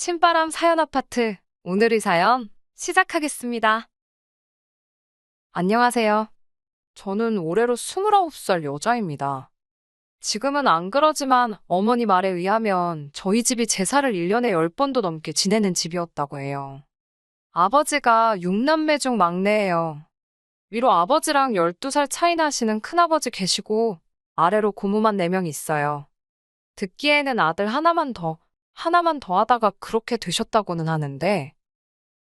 신바람 사연 아파트. 오늘의 사연 시작하겠습니다. 안녕하세요. 저는 올해로 29살 여자입니다. 지금은 안 그러지만 어머니 말에 의하면 저희 집이 제사를 1년에 10번도 넘게 지내는 집이었다고 해요. 아버지가 6남매 중 막내예요. 위로 아버지랑 12살 차이 나시는 큰아버지 계시고 아래로 고모만 4명 있어요. 듣기에는 아들 하나만 더 하다가 그렇게 되셨다고는 하는데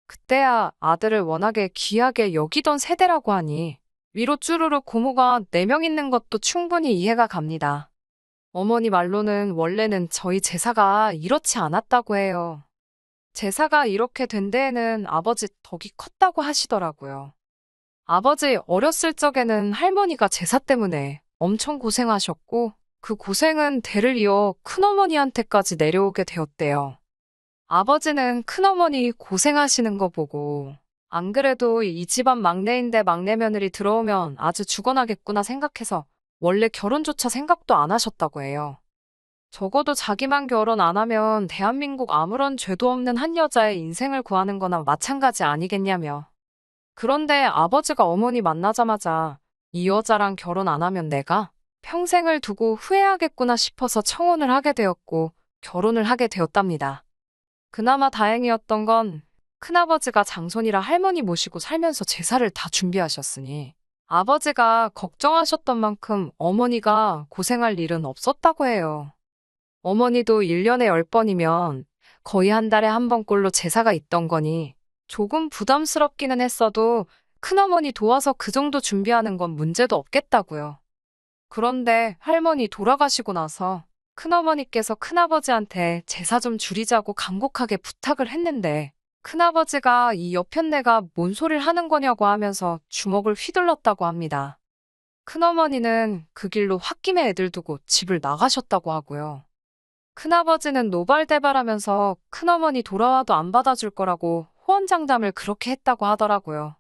그때야 아들을 워낙에 귀하게 여기던 세대라고 하니 위로 쭈루루 고모가 4명 있는 것도 충분히 이해가 갑니다. 어머니 말로는 원래는 저희 제사가 이렇지 않았다고 해요. 제사가 이렇게 된 데에는 아버지 덕이 컸다고 하시더라고요. 아버지 어렸을 적에는 할머니가 제사 때문에 엄청 고생하셨고 그 고생은 대를 이어 큰어머니한테까지 내려오게 되었대요. 아버지는 큰어머니 고생하시는 거 보고 안 그래도 이 집안 막내인데 막내 며느리 들어오면 아주 죽어나겠구나 생각해서 원래 결혼조차 생각도 안 하셨다고 해요. 적어도 자기만 결혼 안 하면 대한민국 아무런 죄도 없는 한 여자의 인생을 구하는 거나 마찬가지 아니겠냐며. 그런데 아버지가 어머니 만나자마자 이 여자랑 결혼 안 하면 내가 평생을 두고 후회하겠구나 싶어서 청혼을 하게 되었고 결혼을 하게 되었답니다. 그나마 다행이었던 건 큰아버지가 장손이라 할머니 모시고 살면서 제사를 다 준비하셨으니 아버지가 걱정하셨던 만큼 어머니가 고생할 일은 없었다고 해요. 어머니도 1년에 10번이면 거의 한 달에 한 번꼴로 제사가 있던 거니 조금 부담스럽기는 했어도 큰어머니 도와서 그 정도 준비하는 건 문제도 없겠다고요. 그런데 할머니 돌아가시고 나서 큰어머니께서 큰아버지한테 제사 좀 줄이자고 간곡하게 부탁을 했는데 큰아버지가 이 여편네가 뭔 소리를 하는 거냐고 하면서 주먹을 휘둘렀다고 합니다. 큰어머니는 그 길로 홧김에 애들 두고 집을 나가셨다고 하고요. 큰아버지는 노발대발하면서 큰어머니 돌아와도 안 받아줄 거라고 호언장담을 그렇게 했다고 하더라고요.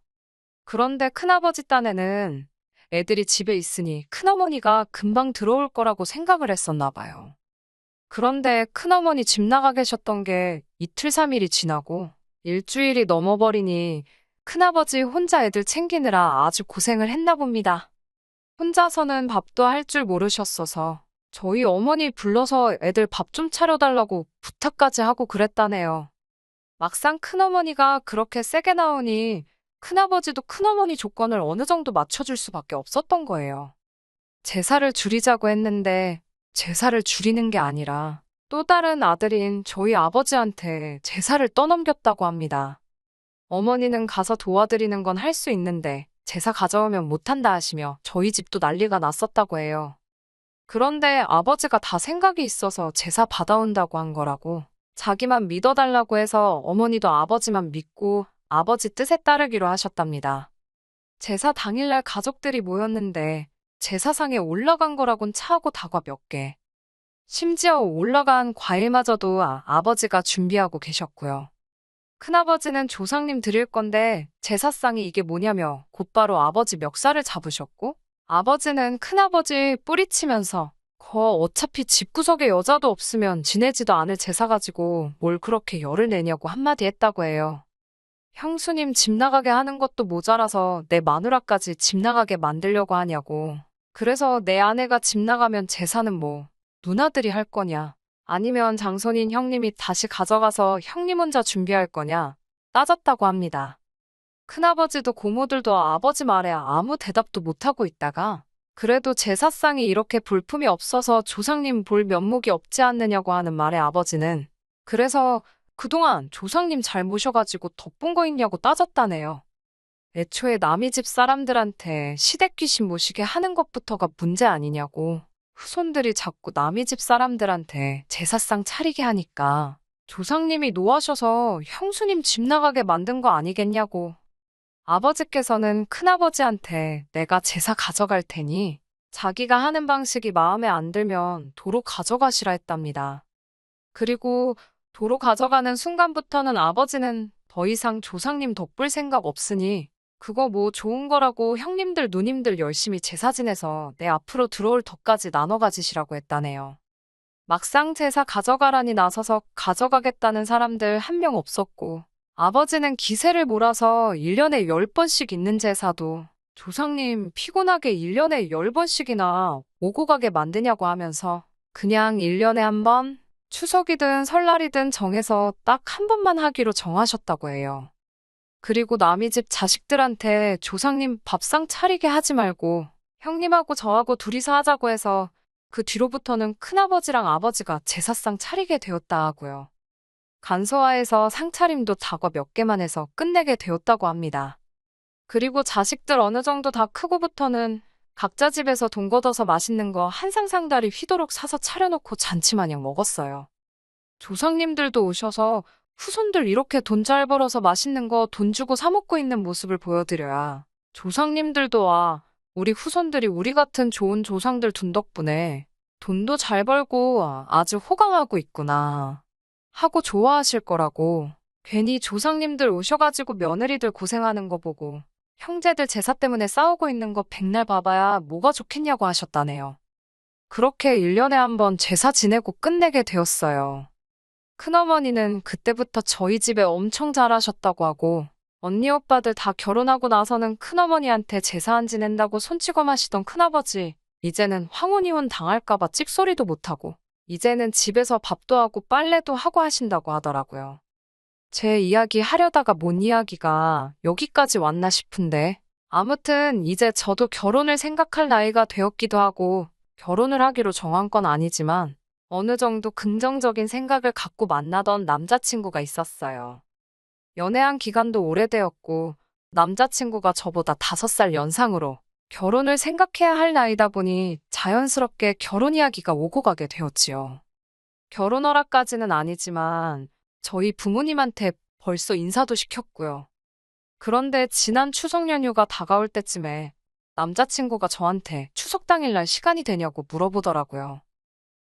그런데 큰아버지 딴에는 애들이 집에 있으니 큰어머니가 금방 들어올 거라고 생각을 했었나 봐요. 그런데 큰어머니 집 나가 계셨던 게 이틀 3일이 지나고 일주일이 넘어버리니 큰아버지 혼자 애들 챙기느라 아주 고생을 했나 봅니다. 혼자서는 밥도 할 줄 모르셨어서 저희 어머니 불러서 애들 밥 좀 차려달라고 부탁까지 하고 그랬다네요. 막상 큰어머니가 그렇게 세게 나오니 큰아버지도 큰어머니 조건을 어느 정도 맞춰줄 수밖에 없었던 거예요. 제사를 줄이자고 했는데 제사를 줄이는 게 아니라 또 다른 아들인 저희 아버지한테 제사를 떠넘겼다고 합니다. 어머니는 가서 도와드리는 건 할 수 있는데 제사 가져오면 못한다 하시며 저희 집도 난리가 났었다고 해요. 그런데 아버지가 다 생각이 있어서 제사 받아온다고 한 거라고 자기만 믿어달라고 해서 어머니도 아버지만 믿고 아버지 뜻에 따르기로 하셨답니다. 제사 당일날 가족들이 모였는데 제사상에 올라간 거라곤 차하고 다과 몇 개. 심지어 올라간 과일마저도 아버지가 준비하고 계셨고요. 큰아버지는 조상님 드릴 건데 제사상이 이게 뭐냐며 곧바로 아버지 멱살을 잡으셨고 아버지는 큰아버지 뿌리치면서 어차피 집구석에 여자도 없으면 지내지도 않을 제사 가지고 뭘 그렇게 열을 내냐고 한마디 했다고 해요. 형수님 집 나가게 하는 것도 모자라서 내 마누라까지 집 나가게 만들려고 하냐고. 그래서 내 아내가 집 나가면 제사는 뭐 누나들이 할 거냐 아니면 장손인 형님이 다시 가져가서 형님 혼자 준비할 거냐 따졌다고 합니다. 큰아버지도 고모들도 아버지 말에 아무 대답도 못하고 있다가 그래도 제사상이 이렇게 볼품이 없어서 조상님 볼 면목이 없지 않느냐고 하는 말에 아버지는 그래서 그동안 조상님 잘 모셔가지고 덕본 거 있냐고 따졌다네요. 애초에 남의 집 사람들한테 시댁 귀신 모시게 하는 것부터가 문제 아니냐고. 후손들이 자꾸 남의 집 사람들한테 제사상 차리게 하니까 조상님이 노하셔서 형수님 집 나가게 만든 거 아니겠냐고. 아버지께서는 큰아버지한테 내가 제사 가져갈 테니 자기가 하는 방식이 마음에 안 들면 도로 가져가시라 했답니다. 그리고 도로 가져가는 순간부터는 아버지는 더 이상 조상님 덕볼 생각 없으니 그거 뭐 좋은 거라고 형님들 누님들 열심히 제사 지내서 내 앞으로 들어올 덕까지 나눠 가지시라고 했다네요. 막상 제사 가져가라니 나서서 가져가겠다는 사람들 한 명 없었고, 아버지는 기세를 몰아서 1년에 10번씩 있는 제사도 조상님 피곤하게 1년에 10번씩이나 오고 가게 만드냐고 하면서 그냥 1년에 한 번, 추석이든 설날이든 정해서 딱 한 번만 하기로 정하셨다고 해요. 그리고 남의 집 자식들한테 조상님 밥상 차리게 하지 말고 형님하고 저하고 둘이서 하자고 해서 그 뒤로부터는 큰아버지랑 아버지가 제사상 차리게 되었다 하고요. 간소화해서 상차림도 다과 몇 개만 해서 끝내게 되었다고 합니다. 그리고 자식들 어느 정도 다 크고부터는 각자 집에서 돈 걷어서 맛있는 거 한 상상다리 휘도록 사서 차려놓고 잔치마냥 먹었어요. 조상님들도 오셔서 후손들 이렇게 돈 잘 벌어서 맛있는 거 돈 주고 사 먹고 있는 모습을 보여드려야 조상님들도 와, 우리 후손들이 우리 같은 좋은 조상들 둔 덕분에 돈도 잘 벌고 아주 호강하고 있구나 하고 좋아하실 거라고. 괜히 조상님들 오셔가지고 며느리들 고생하는 거 보고 형제들 제사 때문에 싸우고 있는 거 백날 봐봐야 뭐가 좋겠냐고 하셨다네요. 그렇게 1년에 한 번 제사 지내고 끝내게 되었어요. 큰어머니는 그때부터 저희 집에 엄청 잘하셨다고 하고 언니 오빠들 다 결혼하고 나서는 큰어머니한테 제사 안 지낸다고 손찌검 하시던 큰아버지 이제는 황혼이혼 당할까봐 찍소리도 못하고 이제는 집에서 밥도 하고 빨래도 하고 하신다고 하더라고요. 제 이야기 하려다가 뭔 이야기가 여기까지 왔나 싶은데 아무튼 이제 저도 결혼을 생각할 나이가 되었기도 하고 결혼을 하기로 정한 건 아니지만 어느 정도 긍정적인 생각을 갖고 만나던 남자친구가 있었어요. 연애한 기간도 오래되었고 남자친구가 저보다 5살 연상으로 결혼을 생각해야 할 나이다 보니 자연스럽게 결혼 이야기가 오고 가게 되었지요. 결혼 허락까지는 아니지만 저희 부모님한테 벌써 인사도 시켰고요. 그런데 지난 추석 연휴가 다가올 때쯤에 남자친구가 저한테 추석 당일날 시간이 되냐고 물어보더라고요.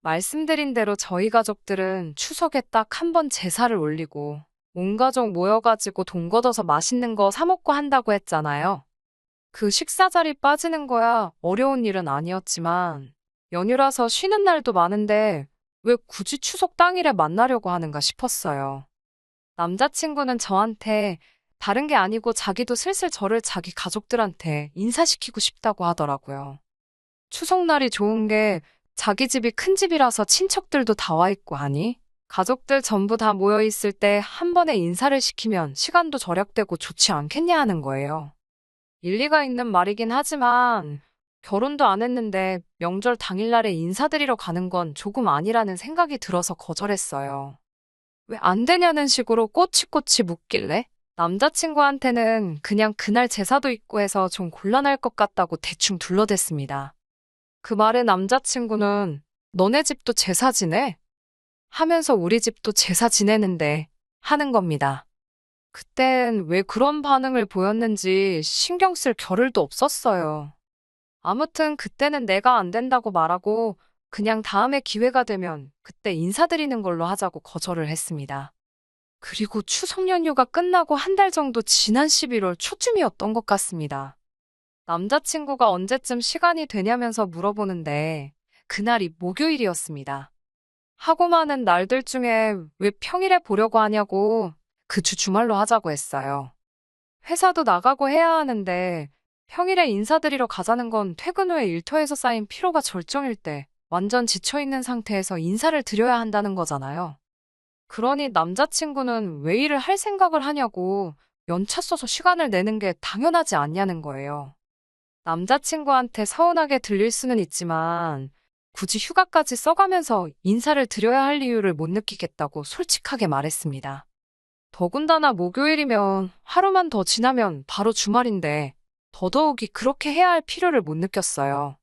말씀드린 대로 저희 가족들은 추석에 딱 한 번 제사를 올리고 온 가족 모여가지고 돈 걷어서 맛있는 거 사 먹고 한다고 했잖아요. 그 식사 자리 빠지는 거야 어려운 일은 아니었지만 연휴라서 쉬는 날도 많은데 왜 굳이 추석 당일에 만나려고 하는가 싶었어요. 남자친구는 저한테 다른 게 아니고 자기도 슬슬 저를 자기 가족들한테 인사시키고 싶다고 하더라고요. 추석날이 좋은 게 자기 집이 큰 집이라서 친척들도 다 와 있고 하니 가족들 전부 다 모여 있을 때 한 번에 인사를 시키면 시간도 절약되고 좋지 않겠냐 하는 거예요. 일리가 있는 말이긴 하지만 결혼도 안 했는데 명절 당일날에 인사드리러 가는 건 조금 아니라는 생각이 들어서 거절했어요. 왜 안 되냐는 식으로 꼬치꼬치 묻길래 남자친구한테는 그냥 그날 제사도 있고 해서 좀 곤란할 것 같다고 대충 둘러댔습니다. 그 말에 남자친구는 너네 집도 제사 지내? 하면서 우리 집도 제사 지내는데 하는 겁니다. 그땐 왜 그런 반응을 보였는지 신경 쓸 겨를도 없었어요. 아무튼 그때는 내가 안 된다고 말하고 그냥 다음에 기회가 되면 그때 인사드리는 걸로 하자고 거절을 했습니다. 그리고 추석 연휴가 끝나고 한 달 정도 지난 11월 초쯤이었던 것 같습니다. 남자친구가 언제쯤 시간이 되냐면서 물어보는데 그날이 목요일이었습니다. 하고 많은 날들 중에 왜 평일에 보려고 하냐고 그 주 주말로 하자고 했어요. 회사도 나가고 해야 하는데 평일에 인사드리러 가자는 건 퇴근 후에 일터에서 쌓인 피로가 절정일 때 완전 지쳐있는 상태에서 인사를 드려야 한다는 거잖아요. 그러니 남자친구는 왜 일을 할 생각을 하냐고 연차 써서 시간을 내는 게 당연하지 않냐는 거예요. 남자친구한테 서운하게 들릴 수는 있지만 굳이 휴가까지 써가면서 인사를 드려야 할 이유를 못 느끼겠다고 솔직하게 말했습니다. 더군다나 목요일이면 하루만 더 지나면 바로 주말인데 더더욱이 그렇게 해야 할 필요를 못 느꼈어요.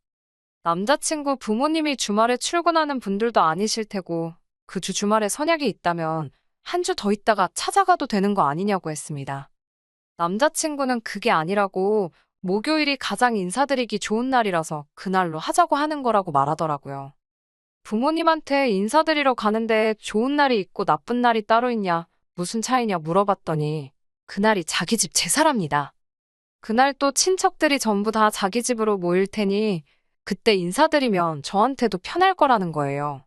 남자친구 부모님이 주말에 출근하는 분들도 아니실 테고 그 주 주말에 선약이 있다면 한 주 더 있다가 찾아가도 되는 거 아니냐고 했습니다. 남자친구는 그게 아니라고 목요일이 가장 인사드리기 좋은 날이라서 그날로 하자고 하는 거라고 말하더라고요. 부모님한테 인사드리러 가는데 좋은 날이 있고 나쁜 날이 따로 있냐, 무슨 차이냐 물어봤더니 그날이 자기 집 제사랍니다. 그날 또 친척들이 전부 다 자기 집으로 모일 테니 그때 인사드리면 저한테도 편할 거라는 거예요.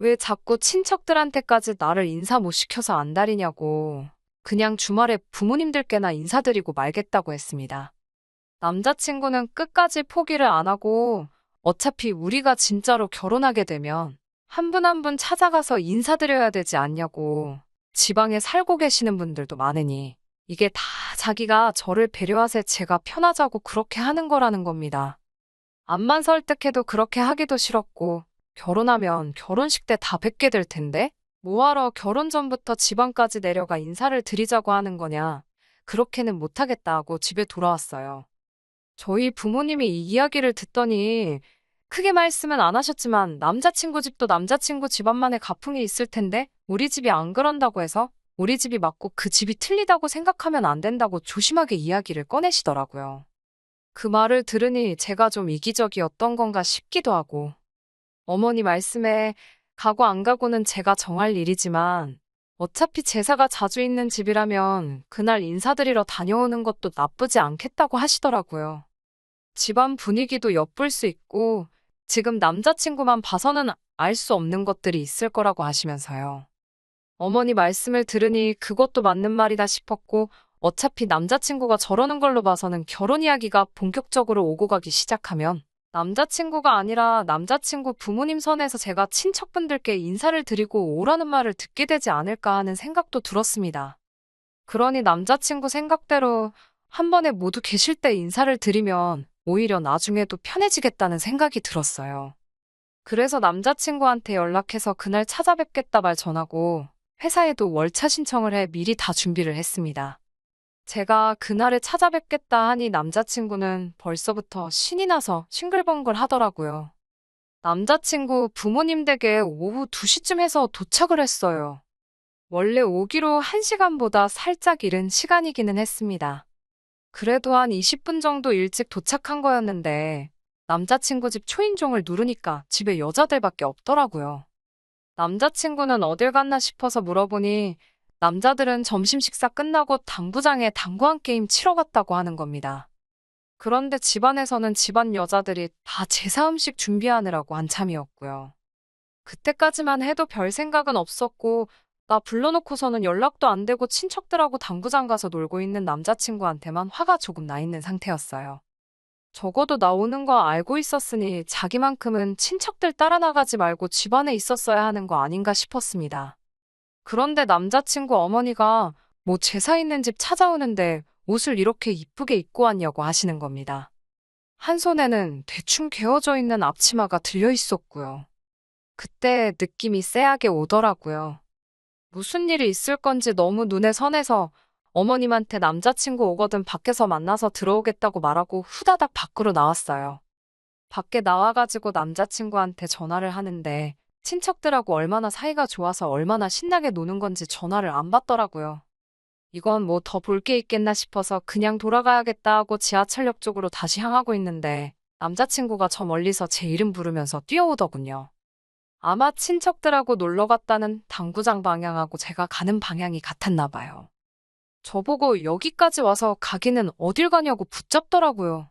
왜 자꾸 친척들한테까지 나를 인사 못 시켜서 안달이냐고. 그냥 주말에 부모님들께나 인사드리고 말겠다고 했습니다. 남자친구는 끝까지 포기를 안 하고 어차피 우리가 진짜로 결혼하게 되면 한 분 한 분 찾아가서 인사드려야 되지 않냐고. 지방에 살고 계시는 분들도 많으니 이게 다 자기가 저를 배려하세 제가 편하자고 그렇게 하는 거라는 겁니다. 암만 설득해도 그렇게 하기도 싫었고 결혼하면 결혼식 때 다 뵙게 될 텐데 뭐하러 결혼 전부터 지방까지 내려가 인사를 드리자고 하는 거냐. 그렇게는 못하겠다 하고 집에 돌아왔어요. 저희 부모님이 이 이야기를 듣더니 크게 말씀은 안 하셨지만 남자친구 집도 남자친구 집안만의 가풍이 있을 텐데 우리 집이 안 그런다고 해서 우리 집이 맞고 그 집이 틀리다고 생각하면 안 된다고 조심하게 이야기를 꺼내시더라고요. 그 말을 들으니 제가 좀 이기적이었던 건가 싶기도 하고 어머니 말씀에 가고 안 가고는 제가 정할 일이지만 어차피 제사가 자주 있는 집이라면 그날 인사드리러 다녀오는 것도 나쁘지 않겠다고 하시더라고요. 집안 분위기도 엿볼 수 있고 지금 남자친구만 봐서는 알 수 없는 것들이 있을 거라고 하시면서요. 어머니 말씀을 들으니 그것도 맞는 말이다 싶었고 어차피 남자친구가 저러는 걸로 봐서는 결혼 이야기가 본격적으로 오고 가기 시작하면 남자친구가 아니라 남자친구 부모님 선에서 제가 친척분들께 인사를 드리고 오라는 말을 듣게 되지 않을까 하는 생각도 들었습니다. 그러니 남자친구 생각대로 한 번에 모두 계실 때 인사를 드리면 오히려 나중에도 편해지겠다는 생각이 들었어요. 그래서 남자친구한테 연락해서 그날 찾아뵙겠다 말 전하고 회사에도 월차 신청을 해 미리 다 준비를 했습니다. 제가 그날에 찾아뵙겠다 하니 남자친구는 벌써부터 신이 나서 싱글벙글 하더라고요. 남자친구 부모님 댁에 오후 2시쯤 해서 도착을 했어요. 원래 오기로 1시간보다 살짝 이른 시간이기는 했습니다. 그래도 한 20분 정도 일찍 도착한 거였는데 남자친구 집 초인종을 누르니까 집에 여자들밖에 없더라고요. 남자친구는 어딜 갔나 싶어서 물어보니 남자들은 점심 식사 끝나고 당구장에 당구 한 게임 치러 갔다고 하는 겁니다. 그런데 집안에서는 집안 여자들이 다 제사 음식 준비하느라고 한참이었고요. 그때까지만 해도 별 생각은 없었고 나 불러놓고서는 연락도 안 되고 친척들하고 당구장 가서 놀고 있는 남자친구한테만 화가 조금 나 있는 상태였어요. 적어도 나 오는 거 알고 있었으니 자기만큼은 친척들 따라 나가지 말고 집안에 있었어야 하는 거 아닌가 싶었습니다. 그런데 남자친구 어머니가 뭐 제사 있는 집 찾아오는데 옷을 이렇게 이쁘게 입고 왔냐고 하시는 겁니다. 한 손에는 대충 개어져 있는 앞치마가 들려 있었고요. 그때 느낌이 쎄하게 오더라고요. 무슨 일이 있을 건지 너무 눈에 선해서 어머님한테 남자친구 오거든 밖에서 만나서 들어오겠다고 말하고 후다닥 밖으로 나왔어요. 밖에 나와가지고 남자친구한테 전화를 하는데 친척들하고 얼마나 사이가 좋아서 얼마나 신나게 노는 건지 전화를 안 받더라고요. 이건 뭐 더 볼 게 있겠나 싶어서 그냥 돌아가야겠다 하고 지하철역 쪽으로 다시 향하고 있는데 남자친구가 저 멀리서 제 이름 부르면서 뛰어오더군요. 아마 친척들하고 놀러 갔다는 당구장 방향하고 제가 가는 방향이 같았나 봐요. 저보고 여기까지 와서 가기는 어딜 가냐고 붙잡더라고요.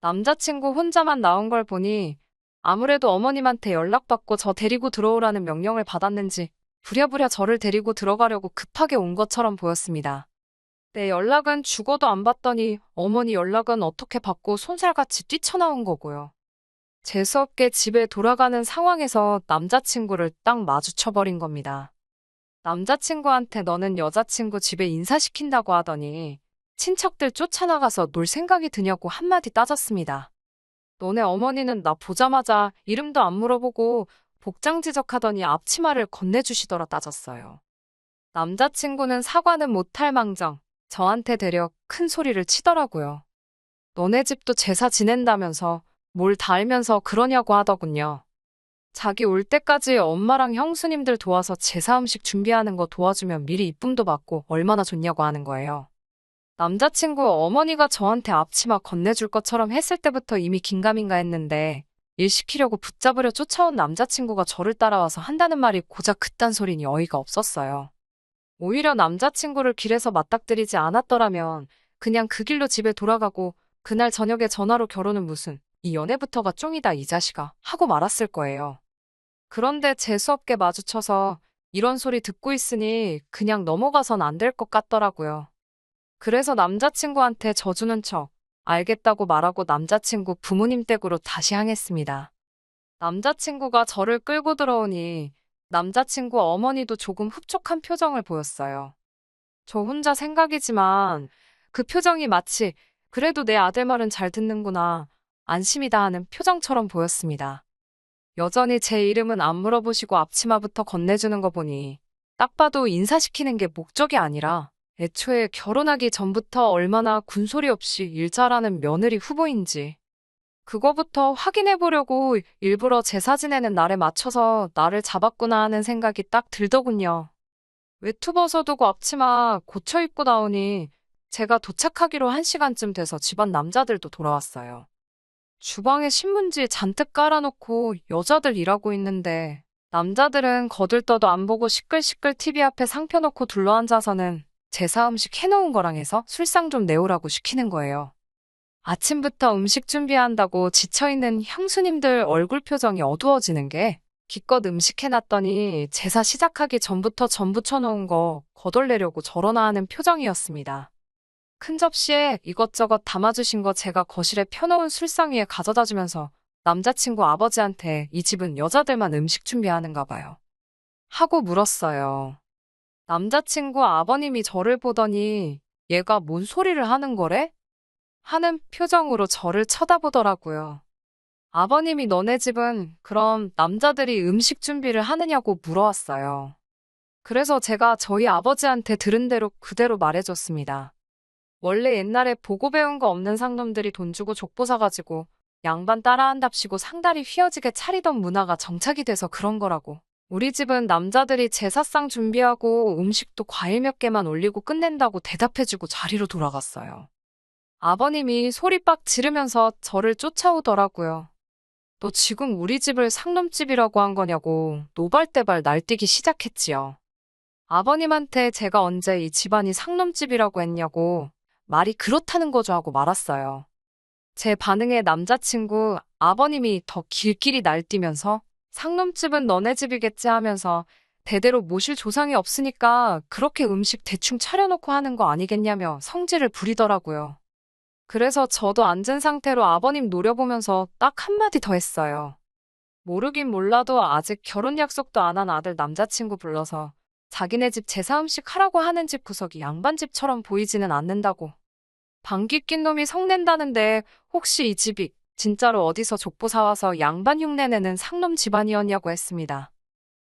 남자친구 혼자만 나온 걸 보니 아무래도 어머님한테 연락받고 저 데리고 들어오라는 명령을 받았는지 부랴부랴 저를 데리고 들어가려고 급하게 온 것처럼 보였습니다. 내 연락은 죽어도 안 받더니 어머니 연락은 어떻게 받고 손살같이 뛰쳐나온 거고요. 재수없게 집에 돌아가는 상황에서 남자친구를 딱 마주쳐버린 겁니다. 남자친구한테 너는 여자친구 집에 인사시킨다고 하더니 친척들 쫓아나가서 놀 생각이 드냐고 한마디 따졌습니다. 너네 어머니는 나 보자마자 이름도 안 물어보고 복장 지적하더니 앞치마를 건네주시더라 따졌어요. 남자친구는 사과는 못할 망정 저한테 대려 큰 소리를 치더라고요. 너네 집도 제사 지낸다면서 뭘 다 알면서 그러냐고 하더군요. 자기 올 때까지 엄마랑 형수님들 도와서 제사 음식 준비하는 거 도와주면 미리 이쁨도 받고 얼마나 좋냐고 하는 거예요. 남자친구 어머니가 저한테 앞치마 건네줄 것처럼 했을 때부터 이미 긴가민가 했는데 일 시키려고 붙잡으려 쫓아온 남자친구가 저를 따라와서 한다는 말이 고작 그딴 소리니 어이가 없었어요. 오히려 남자친구를 길에서 맞닥뜨리지 않았더라면 그냥 그 길로 집에 돌아가고 그날 저녁에 전화로 결혼은 무슨 이 연애부터가 쫑이다 이 자식아 하고 말았을 거예요. 그런데 재수없게 마주쳐서 이런 소리 듣고 있으니 그냥 넘어가선 안 될 것 같더라고요. 그래서 남자친구한테 져주는 척 알겠다고 말하고 남자친구 부모님 댁으로 다시 향했습니다. 남자친구가 저를 끌고 들어오니 남자친구 어머니도 조금 흡족한 표정을 보였어요. 저 혼자 생각이지만 그 표정이 마치 그래도 내 아들 말은 잘 듣는구나, 안심이다 하는 표정처럼 보였습니다. 여전히 제 이름은 안 물어보시고 앞치마부터 건네주는 거 보니 딱 봐도 인사시키는 게 목적이 아니라 애초에 결혼하기 전부터 얼마나 군소리 없이 일 잘하는 며느리 후보인지 그거부터 확인해 보려고 일부러 제사 지내는 날에 맞춰서 나를 잡았구나 하는 생각이 딱 들더군요. 외투 벗어두고 앞치마 고쳐 입고 나오니 제가 도착하기로 1시간쯤 돼서 집안 남자들도 돌아왔어요. 주방에 신문지 잔뜩 깔아놓고 여자들 일하고 있는데 남자들은 거들떠도 안 보고 시끌시끌 TV 앞에 상 펴놓고 둘러앉아서는 제사 음식 해놓은 거랑 해서 술상 좀 내오라고 시키는 거예요. 아침부터 음식 준비한다고 지쳐있는 형수님들 얼굴 표정이 어두워지는 게 기껏 음식 해놨더니 제사 시작하기 전부터 전 부쳐놓은 거 거덜내려고 저러나 하는 표정이었습니다. 큰 접시에 이것저것 담아주신 거 제가 거실에 펴놓은 술상 위에 가져다 주면서 남자친구 아버지한테 이 집은 여자들만 음식 준비하는가 봐요. 하고 물었어요. 남자친구 아버님이 저를 보더니 얘가 뭔 소리를 하는 거래? 하는 표정으로 저를 쳐다보더라고요. 아버님이 너네 집은 그럼 남자들이 음식 준비를 하느냐고 물어왔어요. 그래서 제가 저희 아버지한테 들은 대로 그대로 말해줬습니다. 원래 옛날에 보고 배운 거 없는 상놈들이 돈 주고 족보 사가지고 양반 따라한답시고 상다리 휘어지게 차리던 문화가 정착이 돼서 그런 거라고. 우리 집은 남자들이 제사상 준비하고 음식도 과일 몇 개만 올리고 끝낸다고 대답해주고 자리로 돌아갔어요. 아버님이 소리 빡 지르면서 저를 쫓아오더라고요. 너 지금 우리 집을 상놈집이라고 한 거냐고 노발대발 날뛰기 시작했지요. 아버님한테 제가 언제 이 집안이 상놈집이라고 했냐고 말이 그렇다는 거죠 하고 말았어요. 제 반응에 남자친구 아버님이 더 길길이 날뛰면서 상놈집은 너네 집이겠지 하면서 대대로 모실 조상이 없으니까 그렇게 음식 대충 차려놓고 하는 거 아니겠냐며 성질을 부리더라고요. 그래서 저도 앉은 상태로 아버님 노려보면서 딱 한마디 더 했어요. 모르긴 몰라도 아직 결혼 약속도 안 한 아들 남자친구 불러서 자기네 집 제사 음식 하라고 하는 집 구석이 양반집처럼 보이지는 않는다고. 방귀 낀 놈이 성낸다는데 혹시 이 집이 진짜로 어디서 족보 사와서 양반 흉내내는 상놈 집안이었냐고 했습니다.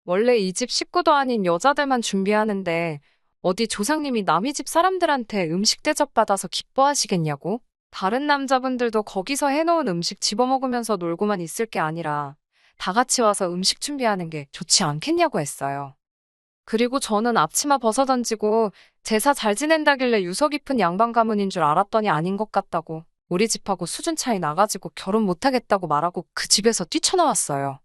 원래 이 집 식구도 아닌 여자들만 준비하는데 어디 조상님이 남의 집 사람들한테 음식 대접받아서 기뻐하시겠냐고? 다른 남자분들도 거기서 해놓은 음식 집어먹으면서 놀고만 있을 게 아니라 다 같이 와서 음식 준비하는 게 좋지 않겠냐고 했어요. 그리고 저는 앞치마 벗어던지고 제사 잘 지낸다길래 유서 깊은 양반 가문인 줄 알았더니 아닌 것 같다고 우리 집하고 수준 차이 나가지고 결혼 못하겠다고 말하고 그 집에서 뛰쳐나왔어요.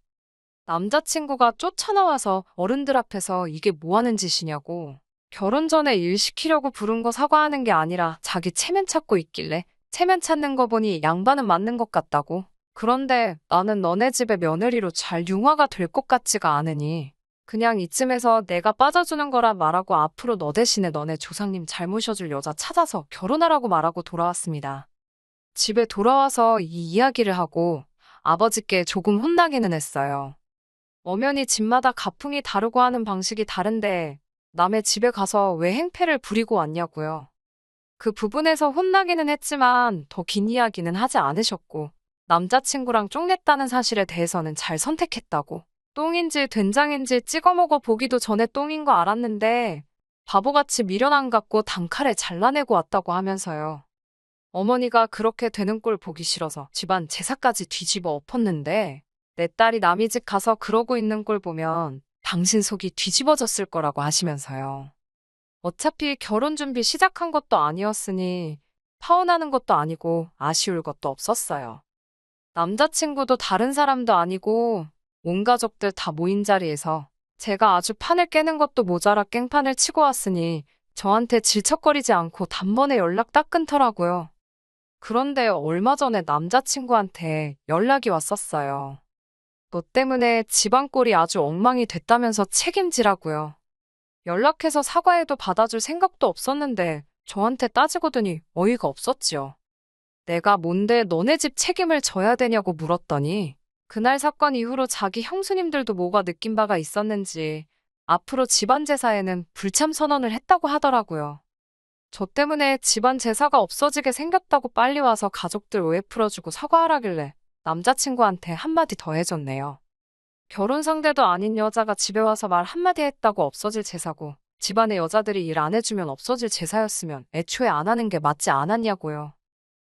남자친구가 쫓아나와서 어른들 앞에서 이게 뭐 하는 짓이냐고 결혼 전에 일 시키려고 부른 거 사과하는 게 아니라 자기 체면 찾고 있길래 체면 찾는 거 보니 양반은 맞는 것 같다고. 그런데 나는 너네 집의 며느리로 잘 융화가 될 것 같지가 않으니 그냥 이쯤에서 내가 빠져주는 거라 말하고 앞으로 너 대신에 너네 조상님 잘 모셔줄 여자 찾아서 결혼하라고 말하고 돌아왔습니다. 집에 돌아와서 이 이야기를 하고 아버지께 조금 혼나기는 했어요. 엄연히 집마다 가풍이 다르고 하는 방식이 다른데 남의 집에 가서 왜 행패를 부리고 왔냐고요. 그 부분에서 혼나기는 했지만 더 긴 이야기는 하지 않으셨고 남자친구랑 쫑냈다는 사실에 대해서는 잘 선택했다고. 똥인지 된장인지 찍어 먹어 보기도 전에 똥인 거 알았는데 바보같이 미련 안 갖고 단칼에 잘라내고 왔다고 하면서요. 어머니가 그렇게 되는 꼴 보기 싫어서 집안 제사까지 뒤집어 엎었는데 내 딸이 남의 집 가서 그러고 있는 꼴 보면 당신 속이 뒤집어졌을 거라고 하시면서요. 어차피 결혼 준비 시작한 것도 아니었으니 파혼하는 것도 아니고 아쉬울 것도 없었어요. 남자친구도 다른 사람도 아니고 온 가족들 다 모인 자리에서 제가 아주 판을 깨는 것도 모자라 깽판을 치고 왔으니 저한테 질척거리지 않고 단번에 연락 딱 끊더라고요. 그런데 얼마 전에 남자친구한테 연락이 왔었어요. 너 때문에 집안 꼴이 아주 엉망이 됐다면서 책임지라고요. 연락해서 사과해도 받아줄 생각도 없었는데 저한테 따지고더니 어이가 없었지요. 내가 뭔데 너네 집 책임을 져야 되냐고 물었더니 그날 사건 이후로 자기 형수님들도 뭐가 느낀 바가 있었는지 앞으로 집안 제사에는 불참 선언을 했다고 하더라고요. 저 때문에 집안 제사가 없어지게 생겼다고 빨리 와서 가족들 오해 풀어주고 사과하라길래 남자친구한테 한마디 더 해줬네요. 결혼 상대도 아닌 여자가 집에 와서 말 한마디 했다고 없어질 제사고 집안의 여자들이 일 안 해주면 없어질 제사였으면 애초에 안 하는 게 맞지 않았냐고요.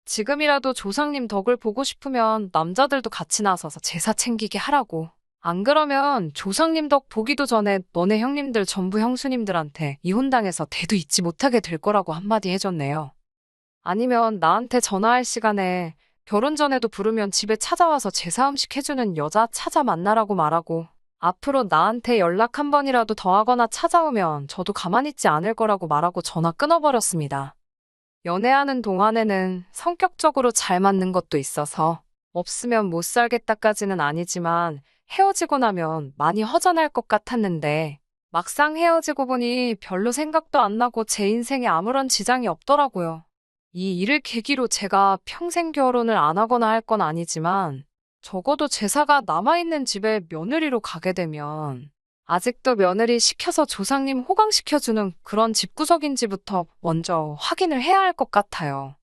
지금이라도 조상님 덕을 보고 싶으면 남자들도 같이 나서서 제사 챙기게 하라고. 안 그러면 조상님 덕 보기도 전에 너네 형님들 전부 형수님들한테 이혼당해서 대도 잊지 못하게 될 거라고 한마디 해줬네요. 아니면 나한테 전화할 시간에 결혼 전에도 부르면 집에 찾아와서 제사 음식 해주는 여자 찾아 만나라고 말하고 앞으로 나한테 연락 한 번이라도 더 하거나 찾아오면 저도 가만히 있지 않을 거라고 말하고 전화 끊어버렸습니다. 연애하는 동안에는 성격적으로 잘 맞는 것도 있어서 없으면 못 살겠다까지는 아니지만 헤어지고 나면 많이 허전할 것 같았는데 막상 헤어지고 보니 별로 생각도 안 나고 제 인생에 아무런 지장이 없더라고요. 이 일을 계기로 제가 평생 결혼을 안 하거나 할 건 아니지만 적어도 제사가 남아있는 집에 며느리로 가게 되면 아직도 며느리 시켜서 조상님 호강시켜주는 그런 집구석인지부터 먼저 확인을 해야 할 것 같아요.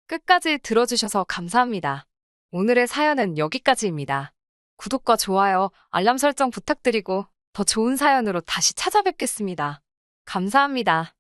끝까지 들어주셔서 감사합니다. 오늘의 사연은 여기까지입니다. 구독과 좋아요, 알람 설정 부탁드리고 더 좋은 사연으로 다시 찾아뵙겠습니다. 감사합니다.